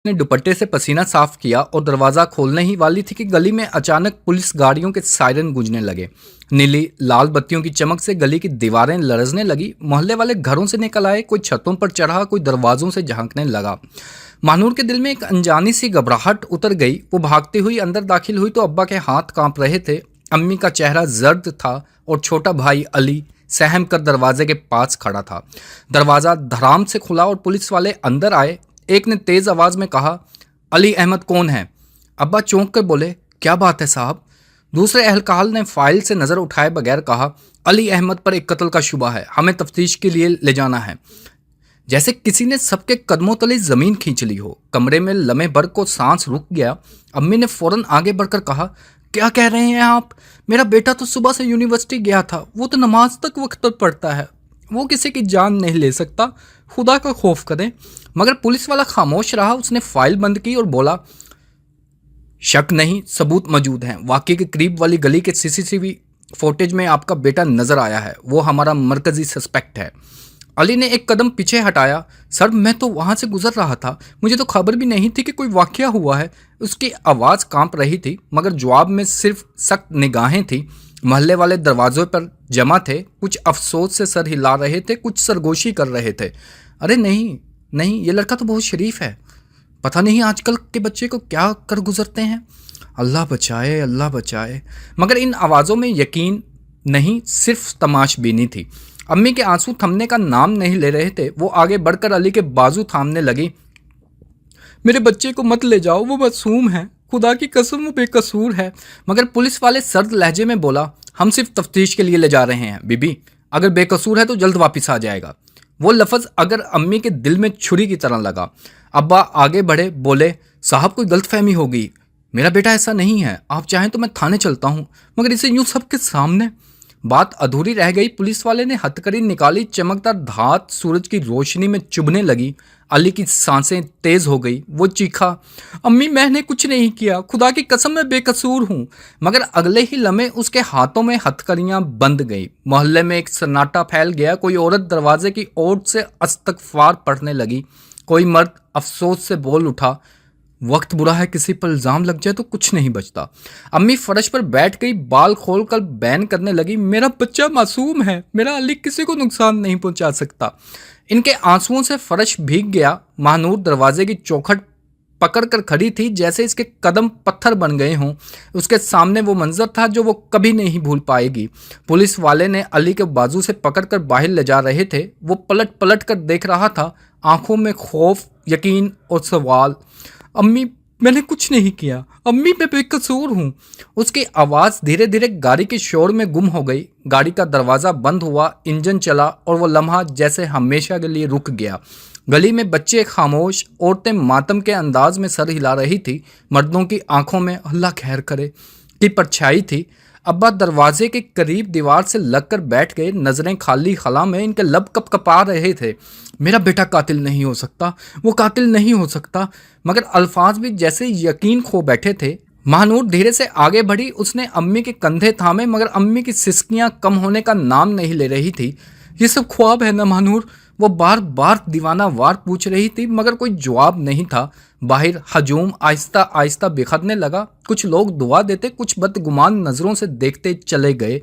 ने दुपट्टे से पसीना साफ किया और दरवाज़ा खोलने ही वाली थी कि गली में अचानक पुलिस गाड़ियों के सायरन गूंजने लगे। नीली लाल बत्तियों की चमक से गली की दीवारें लरजने लगी। मोहल्ले वाले घरों से निकल आए, कोई छतों पर चढ़ा, कोई दरवाजों से झांकने लगा। महानूर के दिल में एक अनजानी सी घबराहट उतर गई। वो भागती हुई अंदर दाखिल हुई तो अब्बा के हाथ कांप रहे थे, अम्मी का चेहरा जर्द था और छोटा भाई अली सहम कर दरवाजे के पास खड़ा था। दरवाज़ा धड़ाम से खुला और पुलिस वाले अंदर आए। एक ने तेज आवाज में कहा, अली अहमद कौन है? अब्बा चौंक कर बोले, क्या बात है साहब? दूसरे अहलकार ने फाइल से नजर उठाए बगैर कहा, अली अहमद पर एक कत्ल का शुबा है, हमें तफ्तीश के लिए ले जाना है। जैसे किसी ने सबके कदमों तले जमीन खींच ली हो। कमरे में लम्हे भर को सांस रुक गया। अम्मी ने फौरन आगे बढ़कर कहा, क्या कह रहे हैं आप? मेरा बेटा तो सुबह से यूनिवर्सिटी गया था, वो तो नमाज तक वक्त पर पढ़ता है, वो किसी की जान नहीं ले सकता, खुदा का खौफ करें। मगर पुलिस वाला खामोश रहा। उसने फाइल बंद की और बोला, शक नहीं, सबूत मौजूद हैं। वाकई के करीब वाली गली के सीसीटीवी फुटेज में आपका बेटा नजर आया है, वो हमारा मरकजी सस्पेक्ट है। अली ने एक कदम पीछे हटाया। सर, मैं तो वहाँ से गुजर रहा था, मुझे तो खबर भी नहीं थी कि कोई वाकया हुआ है। उसकी आवाज़ कांप रही थी, मगर जवाब में सिर्फ सख्त निगाहें थी। मोहल्ले वाले दरवाजों पर जमा थे, कुछ अफसोस से सर हिला रहे थे, कुछ सरगोशी कर रहे थे। अरे नहीं नहीं, ये लड़का तो बहुत शरीफ है, पता नहीं आजकल के बच्चे को क्या कर गुजरते हैं। अल्लाह बचाए, अल्लाह बचाए। मगर इन आवाज़ों में यकीन नहीं, सिर्फ तमाशबीनी थी। अम्मी के आंसू थमने का नाम नहीं ले रहे थे। वो आगे बढ़कर अली के बाजू थामने लगी। मेरे बच्चे को मत ले जाओ, वो मासूम है, खुदा की कसम वो बेकसूर है। मगर पुलिस वाले सर्द लहजे में बोला, हम सिर्फ तफ्तीश के लिए ले जा रहे हैं बीबी, अगर बेकसूर है तो जल्द वापस आ जाएगा। वो लफ्ज़ अगर अम्मी के दिल में छुरी की तरह लगा। अब्बा आगे बढ़े, बोले, साहब कोई गलतफहमी होगी, मेरा बेटा ऐसा नहीं है, आप चाहें तो मैं थाने चलता हूँ, मगर इसे यूँ सबके सामने। बात अधूरी रह गई। पुलिस वाले ने हथकड़ी निकाली, चमकदार धात सूरज की रोशनी में चुभने लगी। अली की सांसें तेज हो गई। वो चीखा, अम्मी मैंने कुछ नहीं किया, खुदा की कसम मैं बेकसूर हूँ। मगर अगले ही लम्हे उसके हाथों में हथकड़ियाँ बंद गई। मोहल्ले में एक सन्नाटा फैल गया। कोई औरत दरवाजे की ओर से इस्तग़फ़ार पढ़ने लगी, कोई मर्द अफसोस से बोल उठा, वक्त बुरा है, किसी पर इल्ज़ाम लग जाए तो कुछ नहीं बचता। अम्मी फर्श पर बैठ गई, बाल खोलकर बैन करने लगी, मेरा बच्चा मासूम है, मेरा अली किसी को नुकसान नहीं पहुंचा सकता। इनके आंसुओं से फर्श भीग गया। महानूर दरवाजे की चौखट पकड़ कर खड़ी थी, जैसे इसके कदम पत्थर बन गए हों। उसके सामने वो मंजर था जो वो कभी नहीं भूल पाएगी। पुलिस वाले ने अली के बाजू से पकड़कर बाहर ले जा रहे थे। वो पलट पलट कर देख रहा था, आंखों में खौफ, यकीन और सवाल। अम्मी मैंने कुछ नहीं किया, अम्मी मैं बेकसूर हूँ। उसकी आवाज़ धीरे धीरे गाड़ी के शोर में गुम हो गई। गाड़ी का दरवाज़ा बंद हुआ, इंजन चला और वो लम्हा जैसे हमेशा के लिए रुक गया। गली में बच्चे खामोश, औरतें मातम के अंदाज में सर हिला रही थी। मर्दों की आंखों में अल्लाह खैर करे की परछाई थी। अब्बा दरवाजे के करीब दीवार से लगकर बैठ गए, नजरें खाली खला में। इनके लब कपकपा रहे थे। मेरा बेटा कातिल नहीं हो सकता, वो कातिल नहीं हो सकता। मगर अल्फाज भी जैसे यकीन खो बैठे थे। महानूर धीरे से आगे बढ़ी। उसने अम्मी के कंधे थामे, मगर अम्मी की सिसकियां कम होने का नाम नहीं ले रही थी। ये सब ख्वाब है ना महानूर? वो बार बार दीवाना वार पूछ रही थी, मगर कोई जवाब नहीं था। बाहर हजूम आहिस्ता आहिस्ता बिखरने लगा। कुछ लोग दुआ देते, कुछ बदगुमान नज़रों से देखते चले गए।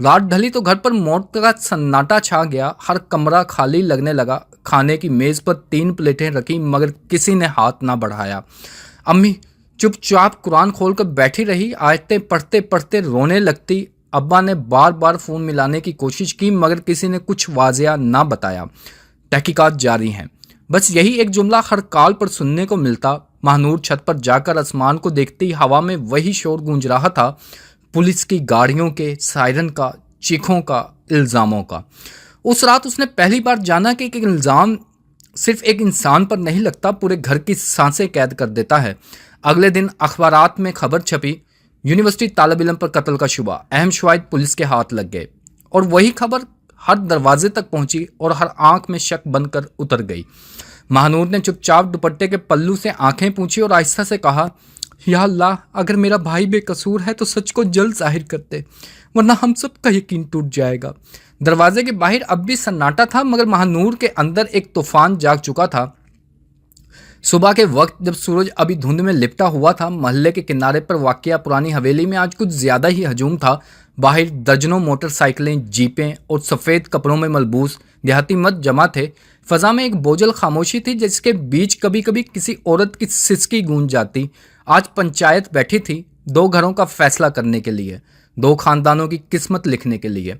रात ढली तो घर पर मौत का सन्नाटा छा गया। हर कमरा खाली लगने लगा। खाने की मेज़ पर 3 प्लेटें रखी, मगर किसी ने हाथ ना बढ़ाया। अम्मी चुपचाप कुरान खोलकर बैठी रही, आयतें पढ़ते पढ़ते रोने लगती। अब्बा ने बार बार फ़ोन मिलाने की कोशिश की, मगर किसी ने कुछ वाजिया ना बताया। तहकीकात जारी हैं, बस यही एक जुमला हर कॉल पर सुनने को मिलता। महानूर छत पर जाकर आसमान को देखती, हवा में वही शोर गूंज रहा था, पुलिस की गाड़ियों के सायरन का, चीखों का, इल्ज़ामों का। उस रात उसने पहली बार जाना कि एक इल्ज़ाम सिर्फ एक इंसान पर नहीं लगता, पूरे घर की सांसें कैद कर देता है। अगले दिन अखबारात में खबर छपी, यूनिवर्सिटी तालिब इल्म पर कत्ल का शुबा, अहम शवाहिद पुलिस के हाथ लग गए। और वही खबर हर दरवाजे तक पहुंची और हर आंख में शक बनकर उतर गई। महानूर ने चुपचाप दुपट्टे के पल्लू से आंखें पूंछी और आहिस्ता से कहा, या अल्लाह, अगर मेरा भाई बेकसूर है तो सच को जल्द जाहिर कर दे, वरना हम सब का यकीन टूट जाएगा। दरवाजे के बाहर अब भी सन्नाटा था, मगर महानूर के अंदर एक तूफान जाग चुका था। सुबह के वक्त जब सूरज अभी धुंध में लिपटा हुआ था, मोहल्ले के किनारे पर वाक़या पुरानी हवेली में आज कुछ ज़्यादा ही हजूम था। बाहर दर्जनों मोटरसाइकिलें, जीपें और सफ़ेद कपड़ों में मलबूस देहाती मर्द जमा थे। फ़ज़ा में एक बोझल खामोशी थी जिसके बीच कभी कभी किसी औरत की सिसकी गूंज जाती। आज पंचायत बैठी थी, दो घरों का फैसला करने के लिए, दो खानदानों की किस्मत लिखने के लिए।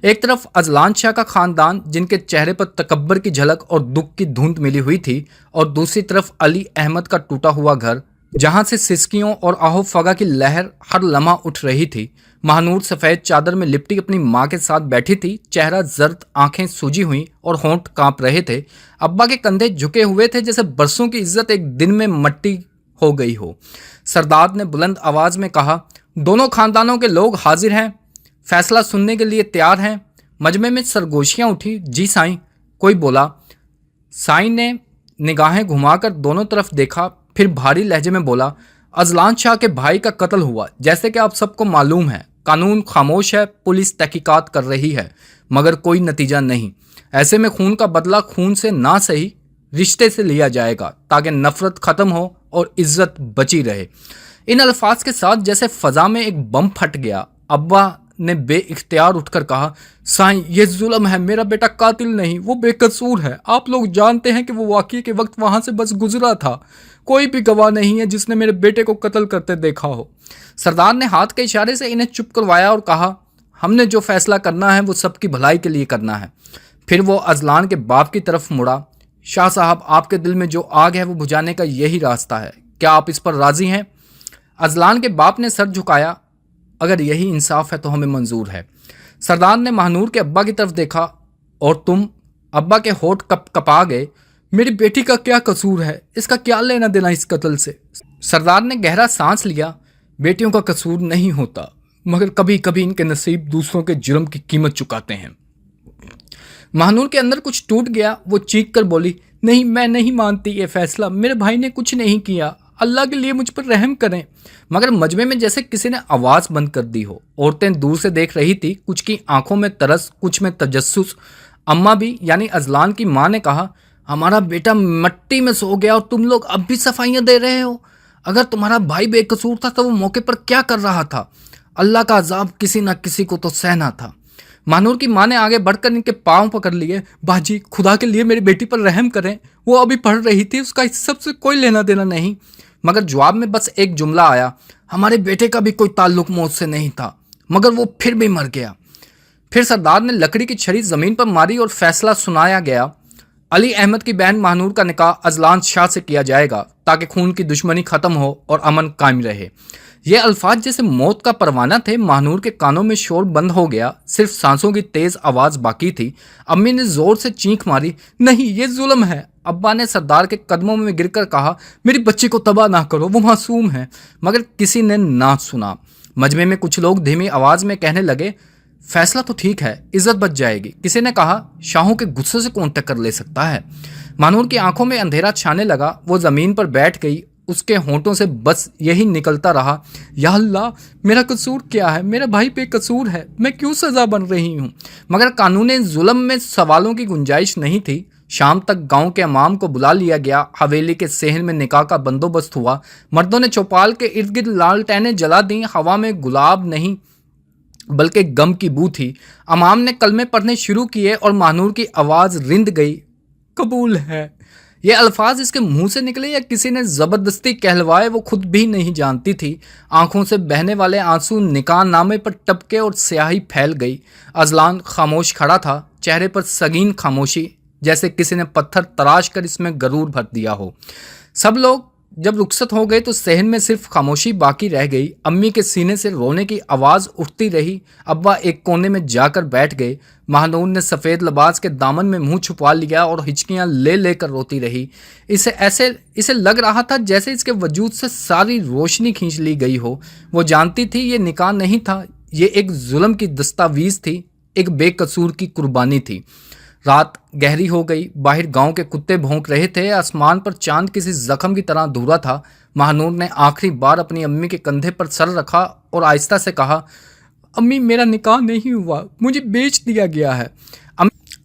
एक तरफ अजलान शाह का खानदान जिनके चेहरे पर तकब्बर की झलक और दुख की धुंध मिली हुई थी, और दूसरी तरफ अली अहमद का टूटा हुआ घर जहां से सिसकियों और आहो फगा की लहर हर लम्हा उठ रही थी। महानूर सफ़ेद चादर में लिपटी अपनी माँ के साथ बैठी थी, चेहरा जर्द, आंखें सूजी हुई और होंठ कांप रहे थे। अब्बा के कंधे झुके हुए थे जैसे बरसों की इज्जत एक दिन में मट्टी हो गई हो। सरदार ने बुलंद आवाज में कहा, दोनों खानदानों के लोग हाजिर हैं, फैसला सुनने के लिए तैयार हैं। मजमे में सरगोशियां उठी। जी साईं, कोई बोला। साईं ने निगाहें घुमाकर दोनों तरफ देखा, फिर भारी लहजे में बोला, अजलान शाह के भाई का कत्ल हुआ, जैसे कि आप सबको मालूम है। कानून खामोश है, पुलिस तहकीकात कर रही है, मगर कोई नतीजा नहीं। ऐसे में खून का बदला खून से ना सही रिश्ते से लिया जाएगा, ताकि नफरत खत्म हो और इज्जत बची रहे। इन अल्फाज के साथ जैसे फजा में एक बम फट गया। अब्बा ने बेइख्तियार उठकर कहा, साईं ये जुल्म है, मेरा बेटा कातिल नहीं, वो बेकसूर है। आप लोग जानते हैं कि वो वाक़ये के वक्त वहां से बस गुजरा था। कोई भी गवाह नहीं है जिसने मेरे बेटे को कत्ल करते देखा हो। सरदार ने हाथ के इशारे से इन्हें चुप करवाया और कहा, हमने जो फैसला करना है वो सबकी भलाई के लिए करना है। फिर वो अजलान के बाप की तरफ मुड़ा, शाह साहब, आपके दिल में जो आग है वो बुझाने का यही रास्ता है, क्या आप इस पर राजी हैं? अजलान के बाप ने सर झुकाया, अगर यही इंसाफ है तो हमें मंजूर है। सरदार ने महानूर के अब्बा की तरफ देखा, और तुम? अब्बा के होठ कपा गए। मेरी बेटी का क्या कसूर है, इसका क्या लेना देना इस कत्ल से? सरदार ने गहरा सांस लिया, बेटियों का कसूर नहीं होता, मगर कभी कभी इनके नसीब दूसरों के जुर्म की कीमत चुकाते हैं। महानूर के अंदर कुछ टूट गया। वो चीख कर बोली, नहीं, मैं नहीं मानती ये फैसला, मेरे भाई ने कुछ नहीं किया, अल्लाह के लिए मुझ पर रहम करें। मगर मजमे में जैसे किसी ने आवाज़ बंद कर दी हो। औरतें दूर से देख रही थी, कुछ की आंखों में तरस, कुछ में तजस्सुस। अम्मा भी, यानी अजलान की माँ ने कहा, हमारा बेटा मट्टी में सो गया और तुम लोग अब भी सफाइयाँ दे रहे हो। अगर तुम्हारा भाई बेकसूर था तो वो मौके पर क्या कर रहा था? अल्लाह का अजाब किसी न किसी को तो सहना था। महानूर की माँ ने आगे बढ़कर इनके पाँव पकड़ लिए। बाजी, खुदा के लिए मेरी बेटी पर रहम करें, वो अभी पढ़ रही थी, उसका इस सब से कोई लेना देना नहीं। मगर जवाब में बस एक जुमला आया, हमारे बेटे का भी कोई ताल्लुक मौत से नहीं था, मगर वो फिर भी मर गया। फिर सरदार ने लकड़ी की छड़ी जमीन पर मारी और फैसला सुनाया गया। अली अहमद की बहन महानूर का निकाह अजलान शाह से किया जाएगा, ताकि खून की दुश्मनी खत्म हो और अमन कायम रहे। ये अल्फाज जैसे मौत का परवाना थे। महानूर के कानों में शोर बंद हो गया, सिर्फ सांसों की तेज आवाज बाकी थी। अम्मी ने जोर से चीख मारी, नहीं, ये जुल्म है। अब्बा ने सरदार के कदमों में गिरकर कहा, मेरी बच्ची को तबाह ना करो, वो मासूम है। मगर किसी ने ना सुना। मजमे में कुछ लोग धीमी आवाज में कहने लगे, फैसला तो ठीक है, इज्जत बच जाएगी। किसी ने कहा, शाहों के गुस्से से कौन टक्कर ले सकता है? महानूर की आंखों में अंधेरा छाने लगा। वो जमीन पर बैठ गई। उसके होंठों से बस यही निकलता रहा, या अल्लाह, मेरा कसूर क्या है? मेरा भाई बेकसूर है, मैं क्यों सजा बन रही हूँ? मगर कानून जुल्म में सवालों की गुंजाइश नहीं थी। शाम तक गांव के इमाम को बुला लिया गया। हवेली के सेहन में निकाह का बंदोबस्त हुआ। मर्दों ने चौपाल के इर्द गिर्द लालटेनें जला दी। हवा में गुलाब नहीं बल्कि गम की बू थी। इमाम ने कलमे पढ़ने शुरू किए और महानूर की आवाज़ रिंद गई, कबूल है। ये अल्फाज इसके मुंह से निकले या किसी ने ज़बरदस्ती कहलवाए, वो खुद भी नहीं जानती थी। आंखों से बहने वाले आंसू निकाह नामे पर टपके और स्याही फैल गई। अजलान खामोश खड़ा था, चेहरे पर सगीन खामोशी, जैसे किसी ने पत्थर तराश कर इसमें गरूर भर दिया हो। सब लोग जब रुखसत हो गए तो सहन में सिर्फ खामोशी बाकी रह गई। अम्मी के सीने से रोने की आवाज़ उठती रही। अब्बा एक कोने में जाकर बैठ गए। महानूर ने सफ़ेद लिबास के दामन में मुंह छुपा लिया और हिचकियां ले लेकर रोती रही। इसे लग रहा था जैसे इसके वजूद से सारी रोशनी खींच ली गई हो। वो जानती थी ये निकाह नहीं था, ये एक जुल्म की दस्तावीज़ थी, एक बेकसूर की कुर्बानी थी। रात गहरी हो गई। बाहर गांव के कुत्ते भौंक रहे थे। आसमान पर चांद किसी जख्म की तरह अधूरा था। महानूर ने आखिरी बार अपनी अम्मी के कंधे पर सर रखा और आहिस्ता से कहा, अम्मी, मेरा निकाह नहीं हुआ, मुझे बेच दिया गया है।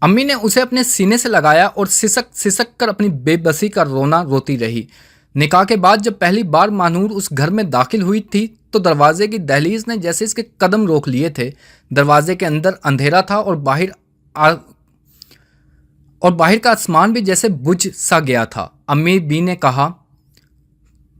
अम्मी ने उसे अपने सीने से लगाया और सिसक सिसक कर अपनी बेबसी का रोना रोती रही। निकाह के बाद जब पहली बार महानूर उस घर में दाखिल हुई थी तो दरवाजे की दहलीज ने जैसे इसके कदम रोक लिए थे। दरवाजे के अंदर अंधेरा था और बाहर का आसमान भी जैसे बुझ सा गया था। अम्मी बी ने कहा,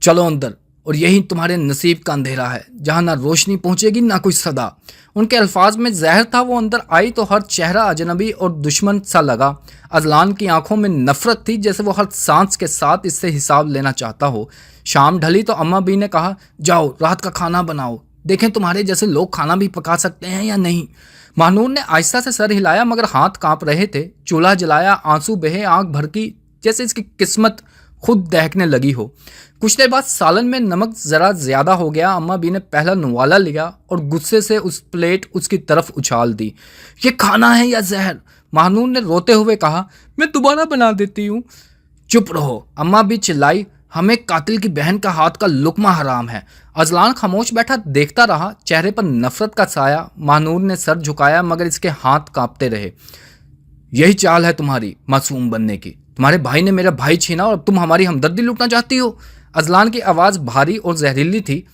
चलो अंदर, और यही तुम्हारे नसीब का अंधेरा है जहां ना रोशनी पहुंचेगी ना कोई सदा। उनके अल्फाज में जहर था। वो अंदर आई तो हर चेहरा अजनबी और दुश्मन सा लगा। अजलान की आंखों में नफरत थी, जैसे वो हर सांस के साथ इससे हिसाब लेना चाहता हो। शाम ढली तो अम्मा बी ने कहा, जाओ रात का खाना बनाओ, देखें तुम्हारे जैसे लोग खाना भी पका सकते हैं या नहीं। महानूर ने आहिस्ता से सर हिलाया मगर हाथ कांप रहे थे। चूल्हा जलाया, आंसू बहे, आंख भड़की, जैसे इसकी किस्मत खुद दहकने लगी हो। कुछ देर बाद सालन में नमक जरा ज्यादा हो गया। अम्मा बी ने पहला नवाला लिया और गुस्से से उस प्लेट उसकी तरफ उछाल दी। ये खाना है या जहर? महानूर ने रोते हुए कहा, मैं दोबारा बना देती हूँ। चुप रहो, अम्मा बी चिल्लाई, हमें कातिल की बहन का हाथ का लुकमा हराम है। अजलान खामोश बैठा देखता रहा, चेहरे पर नफरत का साया। महानूर ने सर झुकाया मगर इसके हाथ कांपते रहे। यही चाल है तुम्हारी मासूम बनने की। तुम्हारे भाई ने मेरा भाई छीना और अब तुम हमारी हमदर्दी लूटना चाहती हो। अजलान की आवाज़ भारी और जहरीली थी।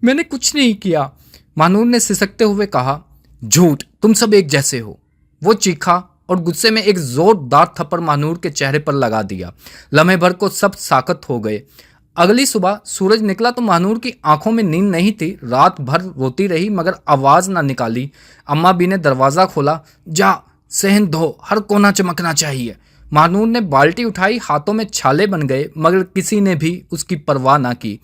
मैंने कुछ नहीं किया, महानूर ने सिसकते हुए कहा। झूठ, तुम सब एक जैसे हो। वो चीखा और गुस्से में एक जोरदार थप्पड़ महानूर के चेहरे पर लगा दिया। लम्हे भर को सब साकत हो गए। अगली सुबह सूरज निकला तो महानूर की आंखों में नींद नहीं थी। रात भर रोती रही मगर आवाज़ ना निकाली। अम्मा बी ने दरवाज़ा खोला। जा सहन धो, हर कोना चमकना चाहिए। महानूर ने बाल्टी उठाई, हाथों में छाले बन गए मगर किसी ने भी उसकी परवाह ना की।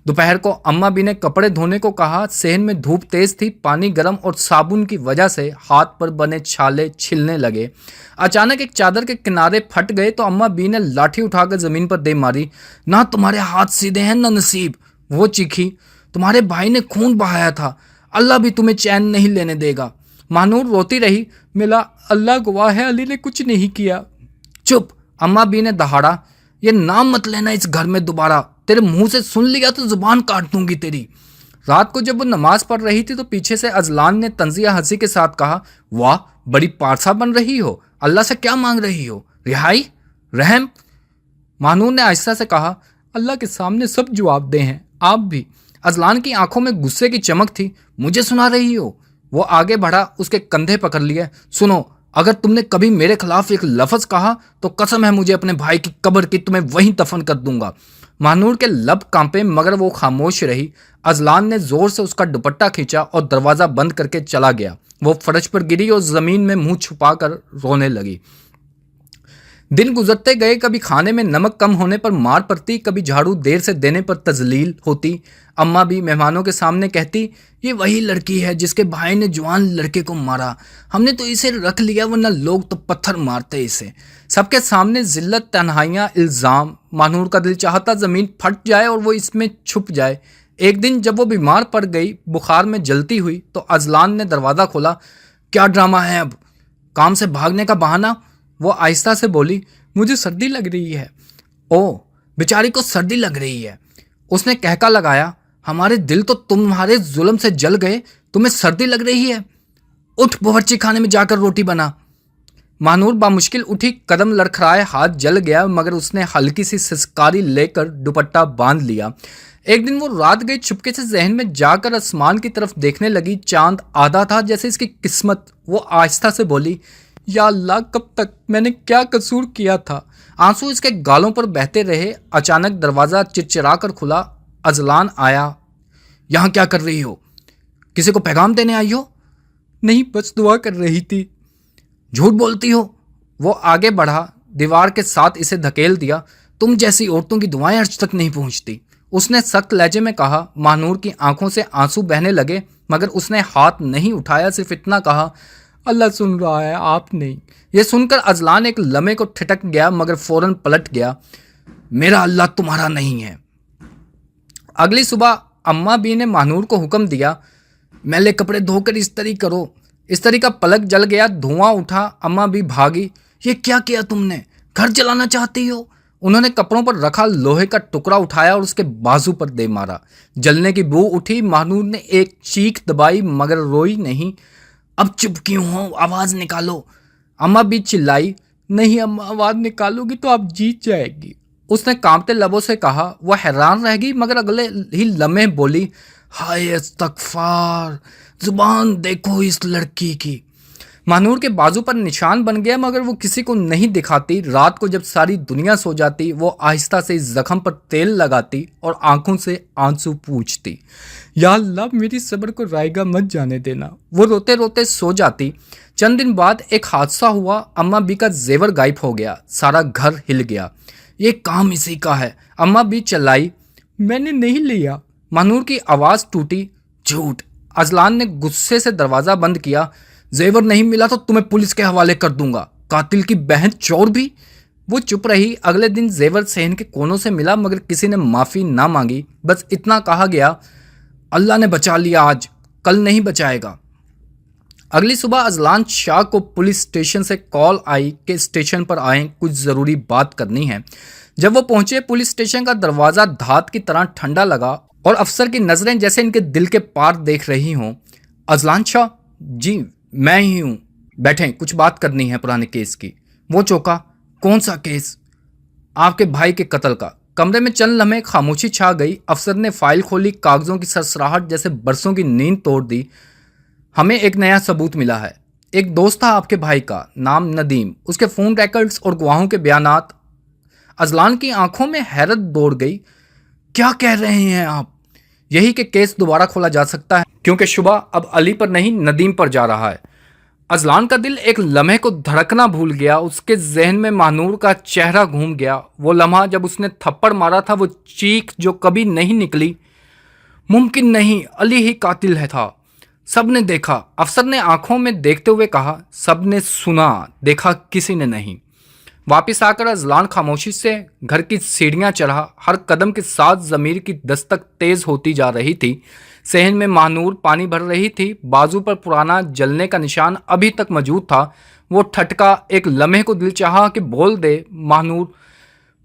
दोपहर को अम्मा बी ने कपड़े धोने को कहा। सहन में धूप तेज थी, पानी गर्म और साबुन की वजह से हाथ पर बने छाले छिलने लगे। अचानक एक चादर के किनारे फट गए तो अम्मा बी ने लाठी उठाकर जमीन पर दे मारी। ना तुम्हारे हाथ सीधे हैं ना नसीब, वो चीखी। तुम्हारे भाई ने खून बहाया था, अल्लाह भी तुम्हें चैन नहीं लेने देगा। महानूर रोती रही, मिला अल्लाह गवाह है, अली ने कुछ नहीं किया। चुप, अम्मा बी ने दहाड़ा। ये नाम मत लेना इस घर में दोबारा, तेरे मुंह से सुन लिया तो जुबान काट दूंगी तेरी। रात को जब वो नमाज पढ़ रही थी तो पीछे से अजलान ने तंजिया हंसी के साथ कहा, वाह बड़ी पारसा बन रही हो, अल्लाह से क्या मांग रही हो? रिहाई, रहम? महानूर ने आहिस्ता से कहा, अल्लाह के सामने सब जवाब दे हैं, आप भी। अजलान की आंखों में गुस्से की चमक थी। मुझे सुना रही हो? वो आगे बढ़ा, उसके कंधे पकड़ लिए। सुनो, अगर तुमने कभी मेरे खिलाफ एक लफ्ज कहा तो कसम है मुझे अपने भाई की कब्र की, तुम्हें वहीं दफन कर दूंगा। महानूर के लब कांपे मगर वो खामोश रही। अजलान ने जोर से उसका दुपट्टा खींचा और दरवाज़ा बंद करके चला गया। वो फर्श पर गिरी और ज़मीन में मुंह छुपाकर रोने लगी। दिन गुजरते गए, कभी खाने में नमक कम होने पर मार पड़ती, कभी झाड़ू देर से देने पर तजलील होती। अम्मा भी मेहमानों के सामने कहती, ये वही लड़की है जिसके भाई ने जवान लड़के को मारा, हमने तो इसे रख लिया वरना लोग तो पत्थर मारते इसे। सबके सामने जिल्लत, तन्हाइयाँ, इल्ज़ाम। महानूर का दिल चाहता ज़मीन फट जाए और वो इसमें छुप जाए। एक दिन जब वो बीमार पड़ गई, बुखार में जलती हुई, तो अजलान ने दरवाज़ा खोला। क्या ड्रामा है अब? काम से भागने का बहाना? वो आहिस्ता से बोली, मुझे सर्दी लग रही है। ओह, बेचारी को सर्दी लग रही है। उसने कहका लगाया, हमारे दिल तो तुम्हारे जुल्म से जल गए, तुम्हें सर्दी लग रही है? उठ, बावर्ची खाने में जाकर रोटी बना। महानूर बामुश्किल उठी, कदम लड़खड़ाए, हाथ जल गया मगर उसने हल्की सी सिसकारी लेकर दुपट्टा बांध लिया। एक दिन वो रात गई, चुपके से जहन में जाकर आसमान की तरफ देखने लगी। चांद आधा था, जैसे इसकी किस्मत। वो आहिस्ता से बोली, या अल्लाह, कब तक? मैंने क्या कसूर किया था? आंसू इसके गालों पर बहते रहे। अचानक दरवाज़ा चिरचिरा कर खुला। अजलान आया। यहाँ क्या कर रही हो? किसी को पैगाम देने आई हो? नहीं, बस दुआ कर रही थी। झूठ बोलती हो। वो आगे बढ़ा, दीवार के साथ इसे धकेल दिया। तुम जैसी औरतों की दुआएं अर्ज तक नहीं पहुंचती, उसने सख्त लहजे में कहा। महानूर की आंखों से आंसू बहने लगे मगर उसने हाथ नहीं उठाया, सिर्फ इतना कहा, अल्लाह सुन रहा है, आप नहीं। यह सुनकर अजलान एक लम्हे को ठिठक गया मगर फौरन पलट गया। मेरा अल्लाह तुम्हारा नहीं है। अगली सुबह अम्मा बी ने महानूर को हुक्म दिया, मैले कपड़े धोकर इस्त्री करो। इस्त्री का पलक जल गया, धुआं उठा। अम्मा भी भागी। ये क्या किया तुमने? घर जलाना चाहती हो? उन्होंने कपड़ों पर रखा लोहे का टुकड़ा उठाया और उसके बाजू पर दे मारा। जलने की बू उठी। महानूर ने एक चीख दबाई मगर रोई नहीं। अब चुप क्यों हो? आवाज़ निकालो। अम्मा भी चिल्लाई, नहीं अम्मा, आवाज निकालोगी तो आप जीत जाएगी। उसने कांपते लबों से कहा। वह हैरान रह गई मगर अगले ही लम्हे बोली, हाय इस्तगफार, जुबान देखो इस लड़की की। महानूर के बाजू पर निशान बन गया मगर वो किसी को नहीं दिखाती। रात को जब सारी दुनिया सो जाती वो आहिस्ता से इस जख्म पर तेल लगाती और आंखों से आंसू पूछती, या अल्लाह मेरी सब्र को रायगा मत जाने देना। वो रोते रोते सो जाती। चंद दिन बाद एक हादसा हुआ। अम्मा बी का जेवर गायब हो गया। सारा घर हिल गया। ये काम इसी का है, अम्मा बी चिल्लाई। मैंने नहीं लिया। महानूर की आवाज़ टूटी। झूठ। अजलान ने गुस्से से दरवाज़ा बंद किया। जेवर नहीं मिला तो तुम्हें पुलिस के हवाले कर दूंगा। कातिल की बहन चोर भी। वो चुप रही। अगले दिन जेवर सहन के कोनों से मिला मगर किसी ने माफ़ी ना मांगी। बस इतना कहा गया, अल्लाह ने बचा लिया आज, कल नहीं बचाएगा। अगली सुबह अजलान शाह को पुलिस स्टेशन से कॉल आई कि स्टेशन पर आएं, कुछ ज़रूरी बात करनी है। जब वो पहुंचे पुलिस स्टेशन का दरवाज़ा धात की तरह ठंडा लगा और अफसर की नज़रें जैसे इनके दिल के पार देख रही हों। अजलान शाह, जी मैं ही हूँ, बैठें, कुछ बात करनी है पुराने केस की। वो चौंका, कौन सा केस? आपके भाई के कत्ल का। कमरे में चंद लम्हे खामोशी छा गई। अफसर ने फाइल खोली। कागजों की सरसराहट जैसे बरसों की नींद तोड़ दी। हमें एक नया सबूत मिला है। एक दोस्त था आपके भाई का, नाम नदीम। उसके फ़ोन रिकॉर्ड्स और गवाहों के बयानात। अजलान की आंखों में हैरत दौड़ गई। क्या कह रहे हैं आप? यही कि केस दोबारा खोला जा सकता है क्योंकि शुबा अब अली पर नहीं नदीम पर जा रहा है। अजलान का दिल एक लम्हे को धड़कना भूल गया। उसके जहन में महानूर का चेहरा घूम गया। वो लम्हा जब उसने थप्पड़ मारा था, वो चीख जो कभी नहीं निकली। मुमकिन नहीं, अली ही कातिल है था। सबने देखा। अफसर ने आंखों में देखते हुए कहा, सबने सुना, देखा किसी ने नहीं। वापिस आकर अजलान खामोशी से घर की सीढ़ियां चढ़ा। हर कदम के साथ ज़मीर की दस्तक तेज होती जा रही थी। सहन में महानूर पानी भर रही थी। बाजू पर पुराना जलने का निशान अभी तक मौजूद था। वो ठटका। एक लम्हे को दिल चाहा कि बोल दे महानूर,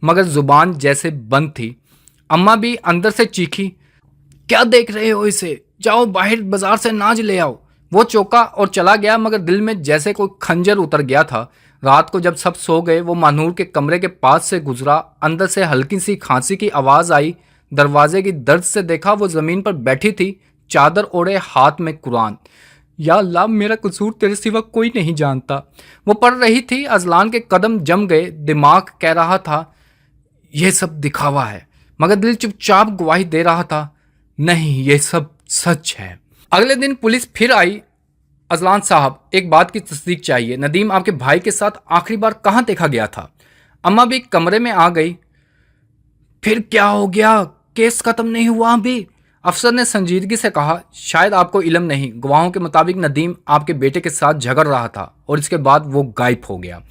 मगर जुबान जैसे बंद थी। अम्मा भी अंदर से चीखी, क्या देख रहे हो इसे? जाओ बाहर बाजार से नाज ले आओ। वो चौंका और चला गया मगर दिल में जैसे कोई खंजर उतर गया था। रात को जब सब सो गए वो महानूर के कमरे के पास से गुजरा। अंदर से हल्की सी खांसी की आवाज़ आई। दरवाजे की दर्द से देखा वो ज़मीन पर बैठी थी, चादर ओढ़े, हाथ में कुरान। या अल्लाह, मेरा कसूर तेरे सिवा कोई नहीं जानता। वो पढ़ रही थी। अजलान के कदम जम गए। दिमाग कह रहा था यह सब दिखावा है, मगर दिल चुपचाप गवाही दे रहा था, नहीं ये सब सच है। अगले दिन पुलिस फिर आई। अजलान साहब, एक बात की तस्दीक चाहिए। नदीम आपके भाई के साथ आखिरी बार कहाँ देखा गया था? अम्मा भी कमरे में आ गई। फिर क्या हो गया? केस खत्म नहीं हुआ अभी? अफसर ने संजीदगी से कहा, शायद आपको इल्म नहीं, गवाहों के मुताबिक नदीम आपके बेटे के साथ झगड़ रहा था और इसके बाद वो गायब हो गया।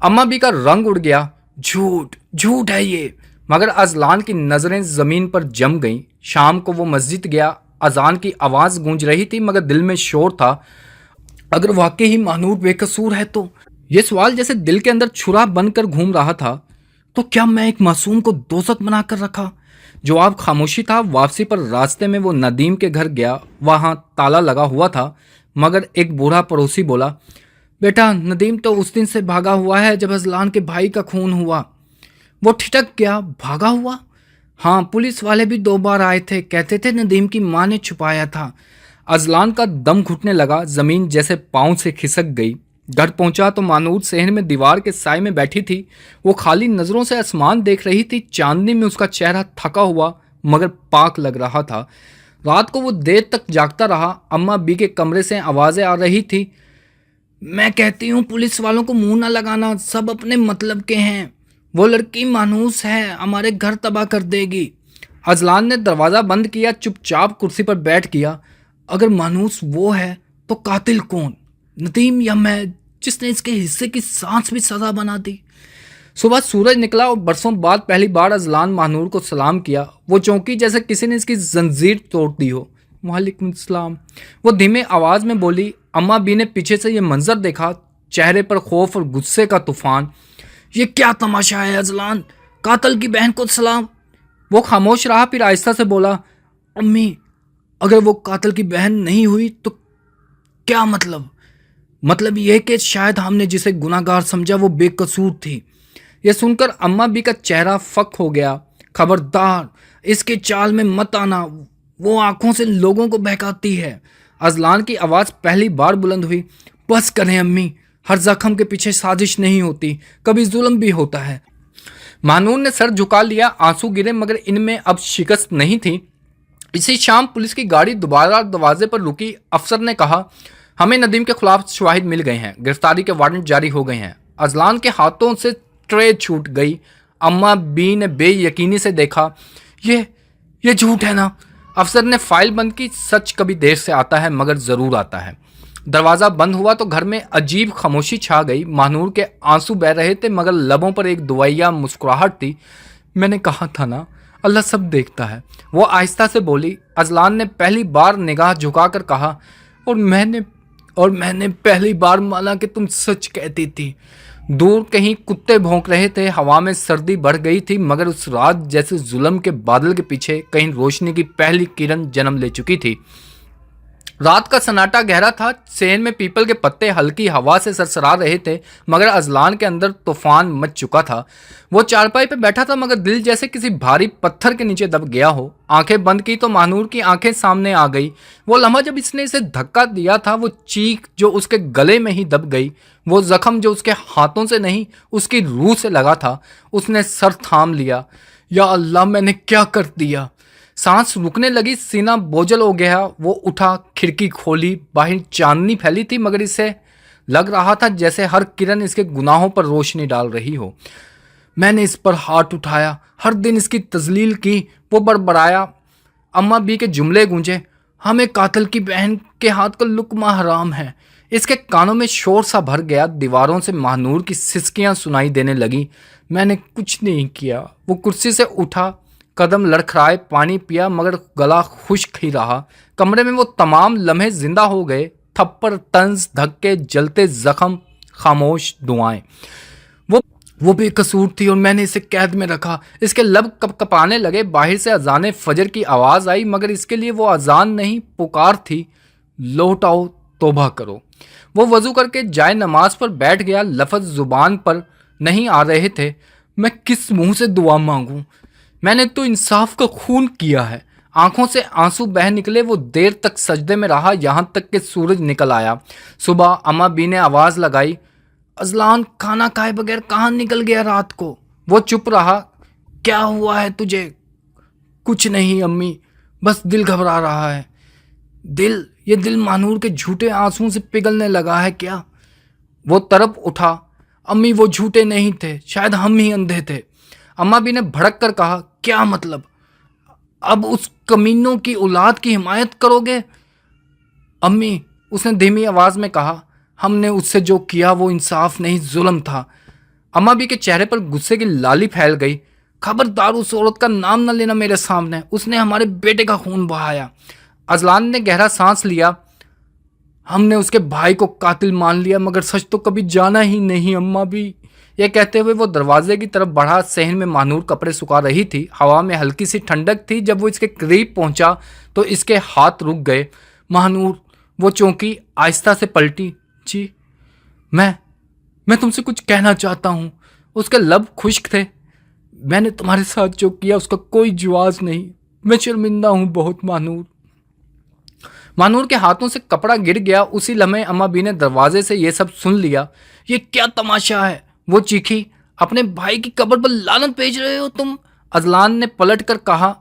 अम्मा भी का रंग उड़ गया। झूठ, झूठ है ये। मगर अजलान की नज़रें ज़मीन पर जम गईं। शाम को वो मस्जिद गया। अजान की आवाज़ गूंज रही थी मगर दिल में शोर था, अगर वाकई ही महानूर बेकसूर है तो? ये सवाल जैसे दिल के अंदर छुरा बनकर घूम रहा था। तो क्या मैं एक मासूम को दोज़ख बनाकर रखा? जवाब खामोशी था। वापसी पर रास्ते में वो नदीम के घर गया। वहाँ ताला लगा हुआ था मगर एक बूढ़ा पड़ोसी बोला, बेटा नदीम तो उस दिन से भागा हुआ है जब अजलान के भाई का खून हुआ। वो ठिठक गया, भागा हुआ? हाँ, पुलिस वाले भी 2 बार आए थे, कहते थे नदीम की माँ ने छुपाया था। अजलान का दम घुटने लगा। ज़मीन जैसे पाँव से खिसक गई। घर पहुंचा तो मानूर सहन में दीवार के साए में बैठी थी। वो खाली नज़रों से आसमान देख रही थी। चांदनी में उसका चेहरा थका हुआ मगर पाक लग रहा था। रात को वो देर तक जागता रहा। अम्मा बी के कमरे से आवाज़ें आ रही थी, मैं कहती हूँ पुलिस वालों को मुंह ना लगाना, सब अपने मतलब के हैं। वो लड़की मानूस है, हमारे घर तबाह कर देगी। अजलान ने दरवाज़ा बंद किया, चुपचाप कुर्सी पर बैठ गया। अगर मानूस वो है तो कातिल कौन? नदीम या मैं, जिसने इसके हिस्से की सांस भी सज़ा बना दी? सुबह सूरज निकला और बरसों बाद पहली बार अजलान महानूर को सलाम किया। वो चौंकी जैसे किसी ने इसकी जंजीर तोड़ दी हो। वालेकुम सलाम, वो धीमे आवाज़ में बोली। अम्मा बी ने पीछे से ये मंजर देखा, चेहरे पर खौफ और गुस्से का तूफान। ये क्या तमाशा है अजलान? कातल की बहन को सलाम। वो खामोश रहा, फिर आहिस्ता से बोला, अम्मी अगर वो कातल की बहन नहीं हुई तो क्या मतलब? मतलब ये कि शायद हमने जिसे गुनाहगार समझा वो बेकसूर थी। यह सुनकर अम्मा बी का चेहरा फक हो गया। खबरदार, इसके चाल में मत आना, वो आंखों से लोगों को बहकाती है। अजलान की आवाज़ पहली बार बुलंद हुई। बस करें अम्मी, हर जख्म के पीछे साजिश नहीं होती, कभी जुल्म भी होता है। मानून ने सर झुका लिया, आंसू गिरे मगर इनमें अब शिकस्त नहीं थी। इसी शाम पुलिस की गाड़ी दोबारा दरवाजे पर रुकी। अफसर ने कहा, हमें नदीम के खिलाफ शवाहिद मिल गए हैं, गिरफ्तारी के वारंट जारी हो गए हैं। अजलान के हाथों से ट्रे छूट गई। अम्मा बी ने बेयकीनी से देखा, ये झूठ है ना? अफसर ने फाइल बंद की। सच कभी देर से आता है मगर ज़रूर आता है। दरवाज़ा बंद हुआ तो घर में अजीब खामोशी छा गई। महानूर के आंसू बह रहे थे मगर लबों पर एक दुआया मुस्कुराहट थी। मैंने कहा था ना, अल्लाह सब देखता है, वो आहिस्ता से बोली। अजलान ने पहली बार निगाह झुकाकर कहा, और मैंने पहली बार माना कि तुम सच कहती थी। दूर कहीं कुत्ते भौंक रहे थे, हवा में सर्दी बढ़ गई थी मगर उस रात जैसे जुल्म के बादल के पीछे कहीं रोशनी की पहली किरण जन्म ले चुकी थी। रात का सन्नाटा गहरा था। सेन में पीपल के पत्ते हल्की हवा से सरसरा रहे थे मगर अजलान के अंदर तूफान मच चुका था। वो चारपाई पे बैठा था मगर दिल जैसे किसी भारी पत्थर के नीचे दब गया हो। आंखें बंद की तो महानूर की आंखें सामने आ गई। वो लम्हा जब इसने इसे धक्का दिया था, वो चीख जो उसके गले में ही दब गई, वो जख्म जो उसके हाथों से नहीं उसकी रूह से लगा था। उसने सर थाम लिया। या अल्लाह, मैंने क्या कर दिया? सांस रुकने लगी, सीना बोझल हो गया। वो उठा, खिड़की खोली। बाहर चांदनी फैली थी मगर इसे लग रहा था जैसे हर किरण इसके गुनाहों पर रोशनी डाल रही हो। मैंने इस पर हाथ उठाया, हर दिन इसकी तजलील की। वो बड़बड़ाया। अम्मा बी के जुमले गूंजे, हमें कातिल की बहन के हाथ का लुकमा हराम है। इसके कानों में शोर सा भर गया। दीवारों से महानूर की सिसकियां सुनाई देने लगी। मैंने कुछ नहीं किया। वो कुर्सी से उठा, कदम लड़खड़ाए, पानी पिया मगर गला खुश्क ही रहा। कमरे में वो तमाम लम्हे जिंदा हो गए। थप्पड़, तंज, धक्के, जलते जख्म, खामोश दुआएं। वो बेकसूर थी और मैंने इसे कैद में रखा। इसके लब कपकपाने लगे। बाहर से अजान फजर की आवाज़ आई मगर इसके लिए वो अजान नहीं, पुकार थी। लौट आओ, तौबा करो। वो वज़ू करके जाए नमाज पर बैठ गया। लफ्ज़ ज़ुबान पर नहीं आ रहे थे। मैं किस मुंह से दुआ मांगूं? मैंने तो इंसाफ का खून किया है। आंखों से आंसू बह निकले। वो देर तक सजदे में रहा, यहाँ तक कि सूरज निकल आया। सुबह अम्मा बी ने आवाज़ लगाई, अजलान खाना खाए बगैर कहाँ निकल गया रात को? वो चुप रहा। क्या हुआ है तुझे? कुछ नहीं अम्मी, बस दिल घबरा रहा है। ये दिल मानूर के झूठे आंसुओं से पिघलने लगा है क्या? वो तरफ उठा। अम्मी, वो झूठे नहीं थे, शायद हम ही अंधे थे। अम्मा बी ने भड़क कर कहा, क्या मतलब? अब उस कमीनों की औलाद की हिमायत करोगे? अम्मी, उसने धीमी आवाज़ में कहा, हमने उससे जो किया वो इंसाफ नहीं, जुल्म था। अम्मा बी के चेहरे पर गुस्से की लाली फैल गई। खबरदार, उस औरत का नाम न लेना मेरे सामने। उसने हमारे बेटे का खून बहाया। अजलान ने गहरा सांस लिया। हमने उसके भाई को कातिल मान लिया मगर सच तो कभी जाना ही नहीं अम्मा बी। यह कहते हुए वो दरवाजे की तरफ बढ़ा। सहन में मानूर कपड़े सुखा रही थी। हवा में हल्की सी ठंडक थी। जब वो इसके करीब पहुंचा तो इसके हाथ रुक गए। महानूर, वो चौंकी, आहिस्ता से पलटी। जी, मैं तुमसे कुछ कहना चाहता हूँ। उसके लब खुश्क थे। मैंने तुम्हारे साथ जो किया उसका कोई जवाब नहीं। मैं शर्मिंदा हूँ बहुत महानूर। महानूर के हाथों से कपड़ा गिर गया। उसी लम्हे अम्मा बी ने दरवाजे से ये सब सुन लिया। ये क्या तमाशा है? वो चीखी, अपने भाई की कब्र पर लानत भेज रहे हो तुम? अजलान ने पलट कर कहा,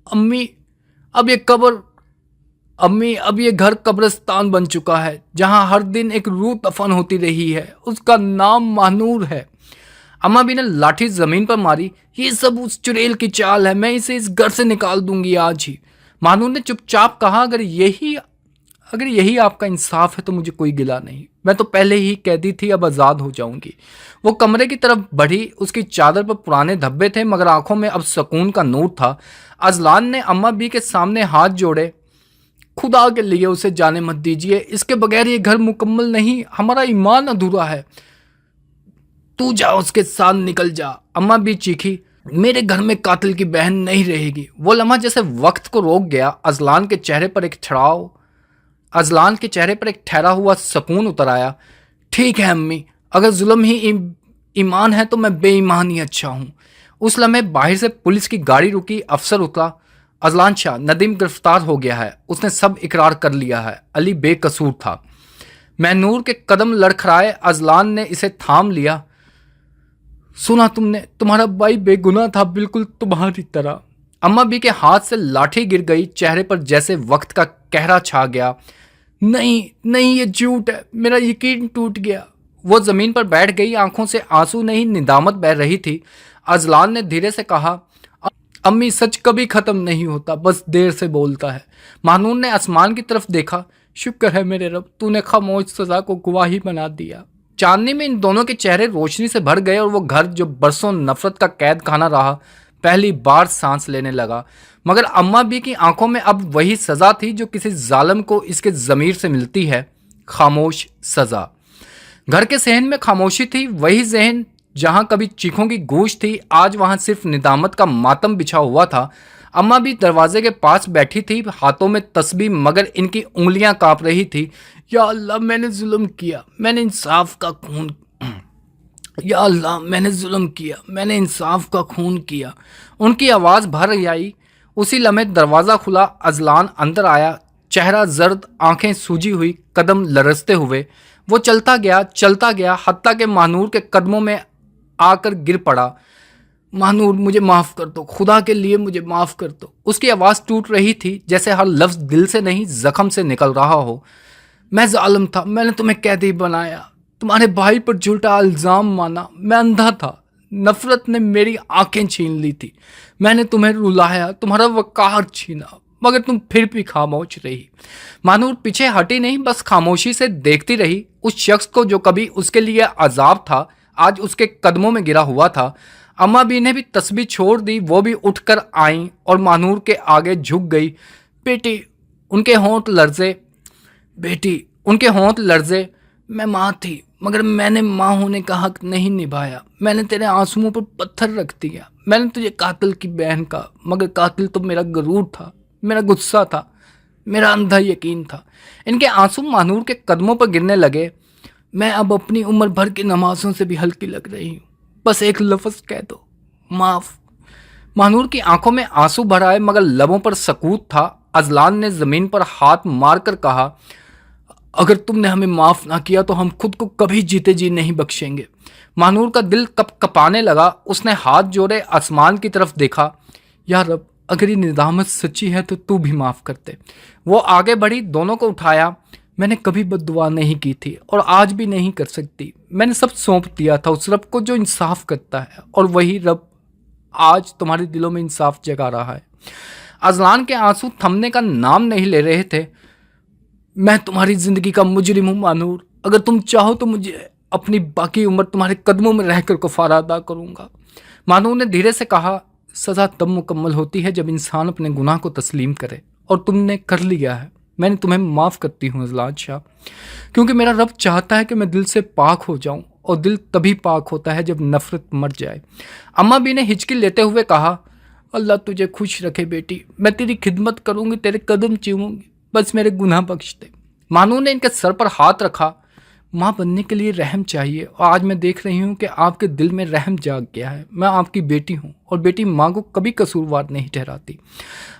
अम्मी, अब ये घर कब्रिस्तान बन चुका है जहां हर दिन एक रूह दफन होती रही है। उसका नाम महानूर है। अम्मा बी ने लाठी जमीन पर मारी। ये सब उस चुड़ैल की चाल है। मैं इसे इस घर से निकाल दूंगी आज ही। महानूर ने चुपचाप कहा, अगर यही आपका इंसाफ है तो मुझे कोई गिला नहीं। मैं तो पहले ही कैदी थी, अब आज़ाद हो जाऊंगी। वो कमरे की तरफ बढ़ी। उसकी चादर पर पुराने धब्बे थे मगर आंखों में अब सुकून का नूर था। अजलान ने अम्मा बी के सामने हाथ जोड़े, खुदा के लिए उसे जाने मत दीजिए। इसके बगैर ये घर मुकम्मल नहीं, हमारा ईमान अधूरा है। तू जा, उसके साथ निकल जा। अम्मा बी चीखी, मेरे घर में कातिल की बहन नहीं रहेगी। वो लम्हा जैसे वक्त को रोक गया। अजलान के चेहरे पर एक छड़ाव अजलान के चेहरे पर एक ठहरा हुआ सुकून उतर आया। ठीक है अम्मी, अगर जुल्म ही ईमान है तो मैं बेईमान ही अच्छा हूँ। उस लम्हे बाहर से पुलिस की गाड़ी रुकी, अफसर उतरा। अजलान शाह, नदीम गिरफ्तार हो गया है, उसने सब इकरार कर लिया है, अली बेकसूर था। महनूर के कदम लड़खड़ाए, अजलान ने इसे थाम लिया। सुना तुमने, तुम्हारा भाई बेगुनाह था, बिल्कुल तुम्हारी तरह। अम्मा बी के हाथ से लाठी गिर गई, चेहरे पर जैसे वक्त का कहरा छा गया। नहीं नहीं, ये झूठ है, मेरा यकीन टूट गया। वो जमीन पर बैठ गई, आंखों से आंसू नहीं निदामत बह रही थी। अजलान ने धीरे से कहा, अम्मी सच कभी खत्म नहीं होता, बस देर से बोलता है। मानून ने आसमान की तरफ देखा। शुक्र है मेरे रब, तूने खामोश सजा को गवाही बना दिया। चांदनी में इन दोनों के चेहरे रोशनी से भर गए और वो घर जो बरसों नफरत का कैद खाना रहा, पहली बार सांस लेने लगा। मगर अम्मा बी की आंखों में अब वही सजा थी जो किसी जालिम को इसके ज़मीर से मिलती है, खामोश सजा। घर के सहन में खामोशी थी, वही जहन जहां कभी चीखों की गूंज थी, आज वहां सिर्फ निदामत का मातम बिछा हुआ था। अम्मा भी दरवाजे के पास बैठी थी, हाथों में तस्बीह, मगर इनकी उंगलियां कांप रही थी। या अल्लाह, मैंने जुल्म किया, मैंने इंसाफ का खून या अल्लाह, मैंने जुल्म किया, मैंने इंसाफ का खून किया। उनकी आवाज़ भर आई। उसी लम्हे दरवाज़ा खुला, अजलान अंदर आया, चेहरा जर्द, आंखें सूजी हुई, कदम लरसते हुए। वो चलता गया, हत्ता के मानूर के कदमों में आकर गिर पड़ा। मानूर, मुझे माफ़ कर दो, खुदा के लिए मुझे माफ़ कर दो। उसकी आवाज़ टूट रही थी, जैसे हर लफ्ज़ दिल से नहीं ज़ख्म से निकल रहा हो। मैं जालिम था, मैंने तुम्हें कैदी बनाया, तुम्हारे भाई पर झूठा इल्ज़ाम माना, मैं अंधा था, नफ़रत ने मेरी आंखें छीन ली थी, मैंने तुम्हें रुलाया, तुम्हारा वक़ार छीना, मगर तुम फिर भी खामोश रही। मानूर पीछे हटी नहीं, बस खामोशी से देखती रही। उस शख्स को जो कभी उसके लिए अजाब था, आज उसके कदमों में गिरा हुआ था। अम्मा बी ने भी तस्बीह छोड़ दी, वो भी उठकर आईं और मानूर के आगे झुक गई। बेटी, उनके होंठ लर्जे। बेटी, उनके होंठ लर्जे। मैं माँ थी, मगर मैंने माँ होने का हक नहीं निभाया, मैंने तेरे आंसुओं पर पत्थर रख दिया। मैंने तुझे कातिल की बहन कहा, मगर कातिल तो मेरा गरूर था, मेरा गुस्सा था, मेरा अंधा यकीन था। इनके आंसू मानूर के कदमों पर गिरने लगे। मैं अब अपनी उम्र भर की नमाजों से भी हल्की लग रही हूँ, बस एक लफ्ज़ कह दो, माफ़। मानूर की आंखों में आंसू भर आए, मगर लबों पर सकूत था। अजलान ने ज़मीन पर हाथ मारकर कहा, अगर तुमने हमें माफ़ ना किया तो हम खुद को कभी जीते जी नहीं बख्शेंगे। मानूर का दिल कपाने लगा। उसने हाथ जोड़े, आसमान की तरफ देखा। या रब, अगर ये निदामत सच्ची है तो तू भी माफ़ करते। वो आगे बढ़ी, दोनों को उठाया। मैंने कभी बद्दुआ नहीं की थी और आज भी नहीं कर सकती। मैंने सब सौंप दिया था उस रब को जो इंसाफ करता है, और वही रब आज तुम्हारे दिलों में इंसाफ जगा रहा है। अजलान के आंसू थमने का नाम नहीं ले रहे थे। मैं तुम्हारी ज़िंदगी का मुजरिम हूँ मानूर, अगर तुम चाहो तो मुझे अपनी बाकी उम्र तुम्हारे कदमों में रहकर कफारा अदा करूँगा। मानूर ने धीरे से कहा, सज़ा तब मुकम्मल होती है जब इंसान अपने गुनाह को तस्लीम करे, और तुमने कर लिया है। मैंने तुम्हें माफ़ करती हूँ अजलान शाह, क्योंकि मेरा रब चाहता है कि मैं दिल से पाक हो जाऊँ, और दिल तभी पाक होता है जब नफ़रत मर जाए। अम्मा बी ने हिचकी लेते हुए कहा, अल्लाह तुझे खुश रखे बेटी, मैं तेरी खिदमत करूँगी, तेरे कदम चूमूंगी, बस मेरे गुनाह बख्श दे। मानू ने इनके सर पर हाथ रखा। माँ बनने के लिए रहम चाहिए, और आज मैं देख रही हूँ कि आपके दिल में रहम जाग गया है। मैं आपकी बेटी हूँ, और बेटी माँ को कभी कसूरवार नहीं ठहराती।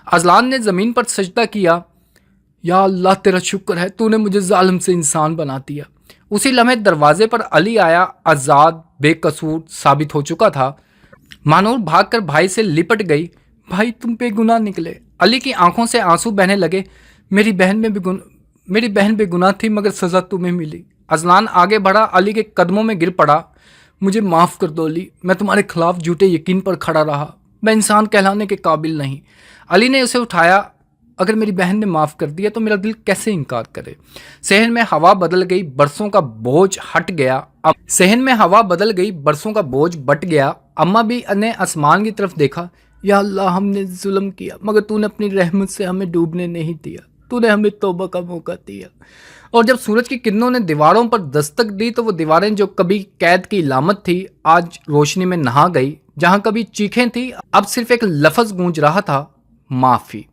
अजलान ने ज़मीन पर सजदा किया। या अल्लाह, तेरा शुक्र है, तूने मुझे जालिम से इंसान बना दिया। उसी लम्हे दरवाजे पर अली आया, आज़ाद बेकसूर साबित हो चुका था। मानूर भागकर भाई से लिपट गई। भाई, तुम बेगुनाह निकले। अली की आंखों से आंसू बहने लगे। मेरी बहन बेगुनाह थी, मगर सज़ा तुम्हें मिली। अजलान आगे बढ़ा, अली के कदमों में गिर पड़ा। मुझे माफ़ कर दो अली, मैं तुम्हारे खिलाफ झूठे यकीन पर खड़ा रहा, मैं इंसान कहलाने के काबिल नहीं। अली ने उसे उठाया। अगर मेरी बहन ने माफ़ कर दिया तो मेरा दिल कैसे इनकार करे। सहन में हवा बदल गई, बरसों का बोझ हट गया। बट गया। अम्मा भी ने आसमान की तरफ देखा। या अल्लाह, हमने जुल्म किया, मगर तूने अपनी रहमत से हमें डूबने नहीं दिया, तूने हमें तौबा का मौका दिया। और जब सूरज की किरणों ने दीवारों पर दस्तक दी तो वो दीवारें जो कभी कैद की इलामत थी, आज रोशनी में नहा गई। जहां कभी चीखें थी, अब सिर्फ एक लफ्ज़ गूंज रहा था, माफ़ी।